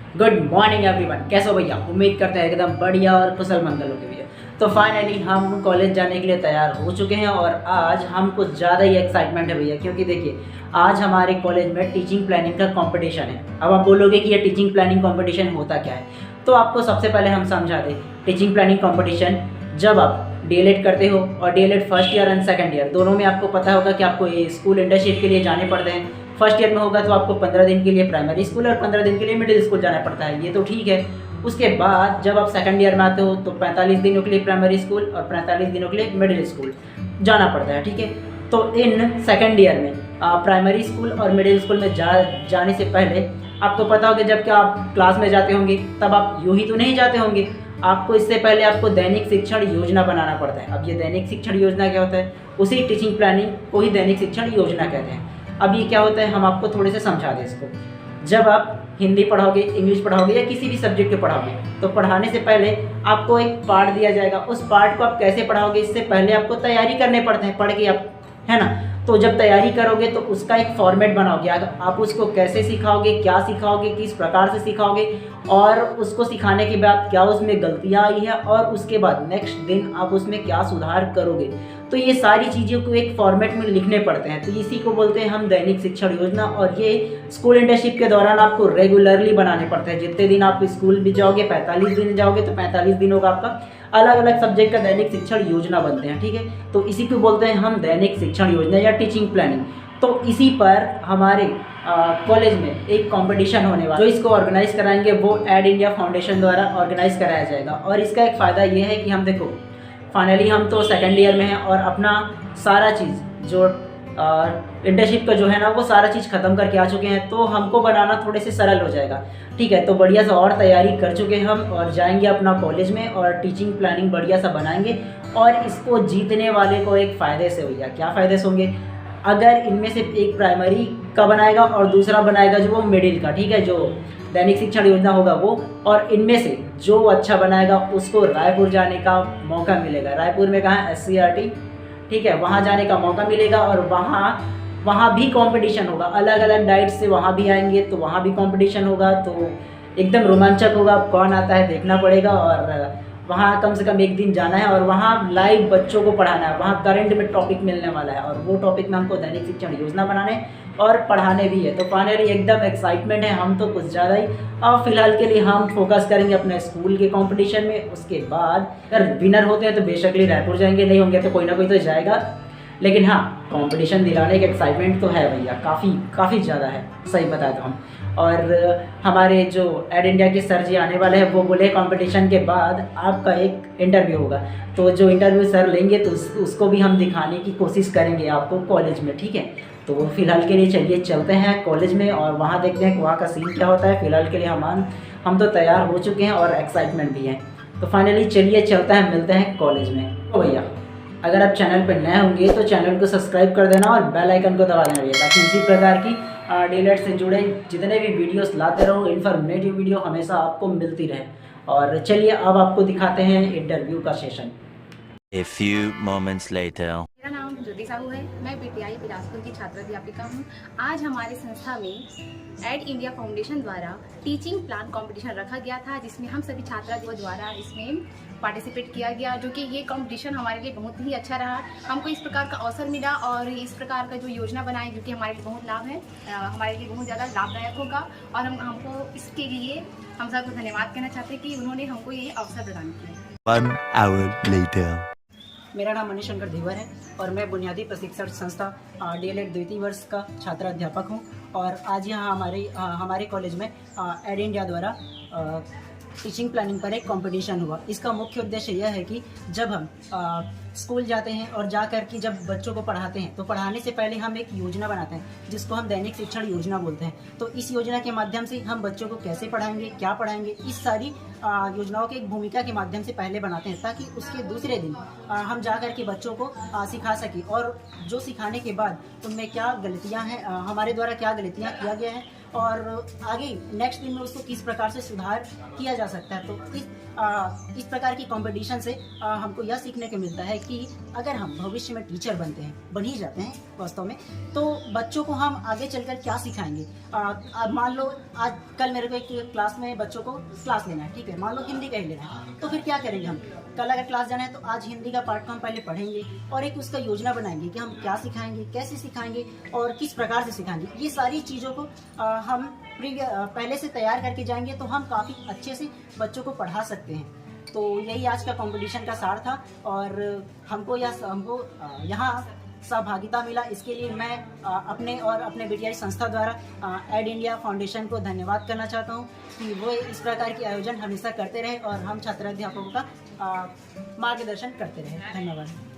Good morning everyone, कैसे हो भैया। उम्मीद करते हैं एकदम बढ़िया और कुशल मंगल होगी भैया। तो फाइनली हम कॉलेज जाने के लिए तैयार हो चुके हैं और आज हम कुछ ज़्यादा ही एक्साइटमेंट है भैया, क्योंकि देखिए आज हमारे कॉलेज में टीचिंग प्लानिंग का कंपटीशन है। अब आप बोलोगे कि ये टीचिंग प्लानिंग कंपटीशन होता क्या है, तो आपको सबसे पहले हम समझा दें। टीचिंग प्लानिंग कंपटीशन जब आप डीएलएड करते हो और DElEd first year and second year दोनों में आपको पता होगा कि आपको ये स्कूल इंटर्नशिप के लिए जाने पड़ते हैं। फर्स्ट ईयर में होगा तो आपको 15 दिन के लिए प्राइमरी स्कूल और 15 दिन के लिए मिडिल स्कूल जाना पड़ता है, ये तो ठीक है। उसके बाद जब आप सेकंड ईयर में आते हो तो 45 दिनों के लिए प्राइमरी स्कूल और 45 दिनों के लिए मिडिल स्कूल जाना पड़ता है, ठीक है। तो इन सेकंड ईयर में प्राइमरी स्कूल और मिडिल स्कूल में जाने से पहले आपको पता होगा जब कि आप क्लास में जाते होंगे तब आप यूँ ही तो नहीं जाते होंगे। आपको इससे पहले आपको दैनिक शिक्षण योजना बनाना पड़ता है। अब ये दैनिक शिक्षण योजना क्या होता है, उसी टीचिंग प्लानिंग को ही दैनिक शिक्षण योजना कहते हैं। अब ये क्या होता है, हम आपको थोड़े से समझा दें इसको। जब आप हिंदी पढ़ाओगे, इंग्लिश पढ़ाओगे या किसी भी सब्जेक्ट को पढ़ाओगे तो पढ़ाने से पहले आपको एक पार्ट दिया जाएगा। उस पार्ट को आप कैसे पढ़ाओगे, इससे पहले आपको तैयारी करने पड़ते हैं पढ़ के, आप है ना। तो जब तैयारी करोगे तो उसका एक फॉर्मेट बनाओगे। आप उसको कैसे सिखाओगे, क्या सिखाओगे, किस प्रकार से सिखाओगे और उसको सिखाने के बाद क्या उसमें गलतियाँ आई है और उसके बाद नेक्स्ट दिन आप उसमें क्या सुधार करोगे। तो ये सारी चीज़ों को एक फॉर्मेट में लिखने पड़ते हैं। तो इसी को बोलते हैं हम दैनिक शिक्षण योजना। और ये स्कूल इंटर्नशिप के दौरान आपको रेगुलरली बनाने पड़ते हैं। जितने दिन आप स्कूल भी जाओगे, 45 दिन जाओगे तो 45 दिनों का आपका अलग अलग सब्जेक्ट का दैनिक शिक्षण योजना बनते हैं, ठीक है। तो इसी को बोलते हैं हम दैनिक शिक्षण योजना या टीचिंग प्लानिंग। तो इसी पर हमारे कॉलेज में एक कंपटीशन होने वाला है। जो इसको ऑर्गेनाइज कराएंगे वो एड इंडिया फाउंडेशन द्वारा ऑर्गेनाइज कराया जाएगा। और इसका एक फ़ायदा ये है कि हम देखो फाइनली हम तो सेकेंड ईयर में हैं और अपना सारा चीज़ जो इंटर्नशिप का जो है ना वो सारा चीज़ ख़त्म करके आ चुके हैं, तो हमको बनाना थोड़े से सरल हो जाएगा, ठीक है। तो बढ़िया सा और तैयारी कर चुके हैं हम और जाएंगे अपना कॉलेज में और टीचिंग प्लानिंग बढ़िया सा बनाएंगे। और इसको जीतने वाले को एक फ़ायदे से भैया, क्या फ़ायदे से होंगे, अगर इनमें से एक प्राइमरी का बनाएगा और दूसरा बनाएगा जो वो मिडिल का, ठीक है, जो दैनिक शिक्षण योजना होगा वो, और इनमें से जो अच्छा बनाएगा उसको रायपुर जाने का मौका मिलेगा। रायपुर में कहाँ, SCRT, ठीक है, वहाँ जाने का मौका मिलेगा। और वहाँ भी कंपटीशन होगा, अलग अलग डाइट से वहाँ भी आएंगे तो वहाँ भी कंपटीशन होगा। तो एकदम रोमांचक होगा, कौन आता है देखना पड़ेगा। और वहाँ कम से कम एक दिन जाना है और वहाँ लाइव बच्चों को पढ़ाना है। वहाँ करंट में टॉपिक मिलने वाला है और वो टॉपिक में हमको दैनिक शिक्षण योजना बनाने और पढ़ाने भी है। तो फाइनली एकदम एक्साइटमेंट है हम तो कुछ ज़्यादा ही। और फिलहाल के लिए हम फोकस करेंगे अपने स्कूल के कंपटीशन में। उसके बाद अगर विनर होते हैं तो बेशकली रायपुर जाएंगे, नहीं होंगे तो कोई ना कोई तो जाएगा। लेकिन हाँ, कंपटीशन दिलाने का एक्साइटमेंट तो है भैया, काफ़ी ज़्यादा है, सही बताया तो हम। और हमारे जो एड इंडिया के सर जी आने वाले हैं वो बोले कंपटीशन के बाद आपका एक इंटरव्यू होगा। तो जो इंटरव्यू सर लेंगे तो उसको भी हम दिखाने की कोशिश करेंगे आपको कॉलेज में, ठीक है। तो फिलहाल के लिए चलिए चलते हैं कॉलेज में और वहाँ देखते हैं कि वहाँ का सीन क्या होता है। फिलहाल के लिए हम तो तैयार हो चुके हैं और एक्साइटमेंट भी है। तो फाइनली चलिए चलते हैं, मिलते हैं कॉलेज में। तो भैया अगर आप चैनल पर नए होंगे तो चैनल को सब्सक्राइब कर देना और बेल आइकन को दबा देना भैया, ताकि इसी प्रकार की डीएलएड से जुड़े जितने भी वीडियोस लाते रहो, इन्फॉर्मेटिव वीडियो हमेशा आपको मिलती रहे। और चलिए अब आपको दिखाते हैं इंटरव्यू का session. A few moments later. मेरा नाम ज्योति साहू है। मैं पीटीआई बिलासपुर की छात्र अध्यापिका हूँ। आज हमारी संस्था में एड इंडिया फाउंडेशन द्वारा टीचिंग प्लान कंपटीशन रखा गया था, जिसमें हम सभी छात्रों द्वारा इसमें पार्टिसिपेट किया गया, जो कि ये कंपटीशन हमारे लिए बहुत ही अच्छा रहा। हमको इस प्रकार का अवसर मिला और इस प्रकार का जो योजना बनाई जो कि हमारे लिए बहुत लाभ है, हमारे लिए बहुत ज़्यादा लाभदायक होगा। और हमको इसके लिए हम सबको धन्यवाद कहना चाहते हैं कि उन्होंने हमको ये अवसर प्रदान किया। 1 hour later. मेरा नाम मनीष शंकर धीवर है और मैं बुनियादी प्रशिक्षण संस्था डीएलएड द्वितीय वर्ष का छात्र अध्यापक हूँ। और आज यहाँ हमारे कॉलेज में एड इंडिया द्वारा टीचिंग प्लानिंग पर एक कंपटीशन हुआ। इसका मुख्य उद्देश्य यह है कि जब हम स्कूल जाते हैं और जा कर के जब बच्चों को पढ़ाते हैं तो पढ़ाने से पहले हम एक योजना बनाते हैं जिसको हम दैनिक शिक्षण योजना बोलते हैं। तो इस योजना के माध्यम से हम बच्चों को कैसे पढ़ाएंगे, क्या पढ़ाएंगे, इस सारी योजनाओं के एक भूमिका के माध्यम से पहले बनाते हैं, ताकि उसके दूसरे दिन हम जा कर के बच्चों को सिखा सकें। और जो सिखाने के बाद उनमें क्या गलतियाँ हैं, हमारे द्वारा क्या गलतियाँ किया गया है और आगे नेक्स्ट दिन में उसको किस प्रकार से सुधार किया जा सकता है। तो इस प्रकार की कंपटीशन से हमको यह सीखने को मिलता है कि अगर हम भविष्य में टीचर बनते हैं, बन ही जाते हैं, वास्तव में। तो बच्चों को हम आगे चलकर क्या सिखाएंगे? मान लो आज कल मेरे को एक क्लास में बच्चों को क्लास लेना है, ठीक है, मान लो हिंदी का ही लेना है, तो फिर क्या करेंगे हम? कल अगर क्लास जाना है तो आज हिंदी का पार्ट को हम पहले पढ़ेंगे और एक उसका योजना बनाएंगे कि हम क्या सिखाएंगे, कैसे सिखाएंगे और किस प्रकार से सिखाएंगे। ये सारी चीज़ों को हम पहले से तैयार करके जाएंगे तो हम काफ़ी अच्छे से बच्चों को पढ़ा सकते हैं। तो यही आज का कंपटीशन का सार था और हमको यहाँ सहभागिता मिला। इसके लिए मैं अपने और अपने बीटीआई संस्था द्वारा एड इंडिया फाउंडेशन को धन्यवाद करना चाहता हूँ कि वो इस प्रकार के आयोजन हमेशा करते रहे और हम छात्राध्यापकों का मार्गदर्शन करते रहे। धन्यवाद।